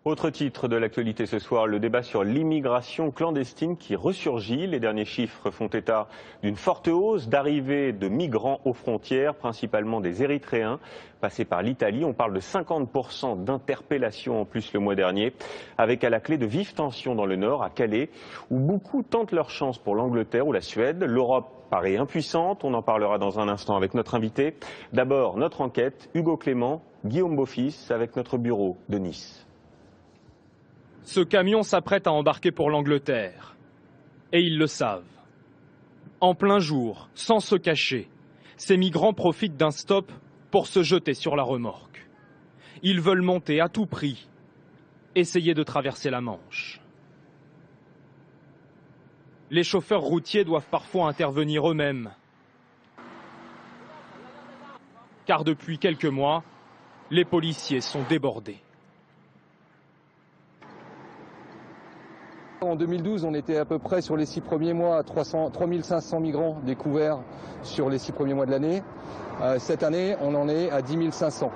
Autre titre de l'actualité ce soir, le débat sur l'immigration clandestine qui ressurgit. Les derniers chiffres font état d'une forte hausse d'arrivées de migrants aux frontières, principalement des Érythréens passés par l'Italie. On parle de 50% d'interpellations en plus le mois dernier, avec à la clé de vives tensions dans le nord, à Calais, où beaucoup tentent leur chance pour l'Angleterre ou la Suède. L'Europe paraît impuissante, on en parlera dans un instant avec notre invité. D'abord, notre enquête, Hugo Clément, Guillaume Beaufils, avec notre bureau de Nice. Ce camion s'apprête à embarquer pour l'Angleterre. Et ils le savent. En plein jour, sans se cacher, ces migrants profitent d'un stop pour se jeter sur la remorque. Ils veulent monter à tout prix, essayer de traverser la Manche. Les chauffeurs routiers doivent parfois intervenir eux-mêmes. Car depuis quelques mois, les policiers sont débordés. En 2012, on était à peu près sur les 6 premiers mois à 3500 migrants découverts sur les 6 premiers mois de l'année. Cette année, on en est à 10 500.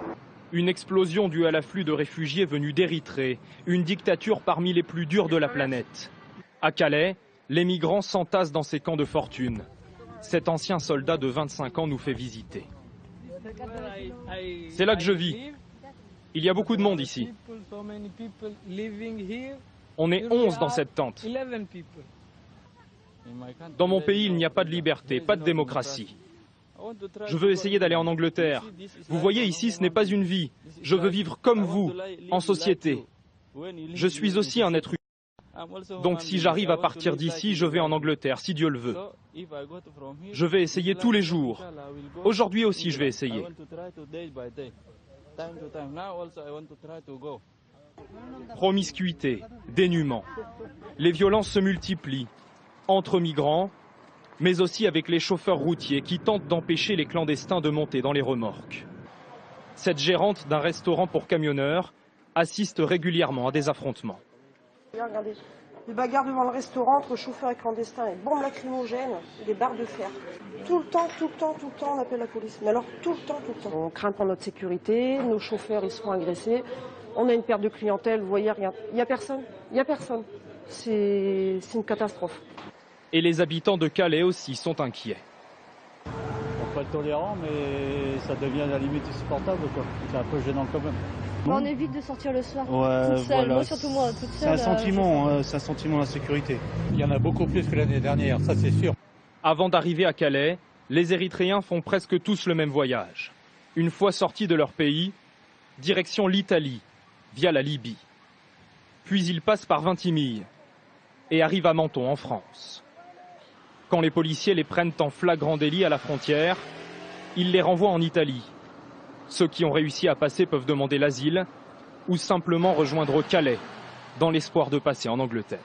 Une explosion due à l'afflux de réfugiés venus d'Érythrée, une dictature parmi les plus dures de la planète. À Calais, les migrants s'entassent dans ces camps de fortune. Cet ancien soldat de 25 ans nous fait visiter. C'est là que je vis. Il y a beaucoup de monde ici. On est 11 dans cette tente. Dans mon pays, il n'y a pas de liberté, pas de démocratie. Je veux essayer d'aller en Angleterre. Vous voyez, ici, ce n'est pas une vie. Je veux vivre comme vous, en société. Je suis aussi un être humain. Donc si j'arrive à partir d'ici, je vais en Angleterre, si Dieu le veut. Je vais essayer tous les jours. Aujourd'hui aussi, je vais essayer. Promiscuité, dénuement. Les violences se multiplient, entre migrants, mais aussi avec les chauffeurs routiers qui tentent d'empêcher les clandestins de monter dans les remorques. Cette gérante d'un restaurant pour camionneurs assiste régulièrement à des affrontements. Regardez, des bagarres devant le restaurant entre chauffeurs et clandestins, des bombes lacrymogènes, des barres de fer. Tout le temps, on appelle la police. Mais alors tout le temps. On craint pour notre sécurité, nos chauffeurs ils seront agressés. On a une perte de clientèle, vous voyez, rien. Il n'y a personne. C'est une catastrophe. Et les habitants de Calais aussi sont inquiets. On peut être tolérant, mais ça devient à la limite insupportable, quoi. C'est un peu gênant quand même. On évite de sortir le soir, toute seule. Voilà. Moi, surtout moi, toute seule. C'est un sentiment d'insécurité. Il y en a beaucoup plus que l'année dernière, ça c'est sûr. Avant d'arriver à Calais, les Érythréens font presque tous le même voyage. Une fois sortis de leur pays, direction l'Italie, via la Libye. Puis ils passent par Vintimille et arrivent à Menton, en France. Quand les policiers les prennent en flagrant délit à la frontière, ils les renvoient en Italie. Ceux qui ont réussi à passer peuvent demander l'asile ou simplement rejoindre Calais, dans l'espoir de passer en Angleterre.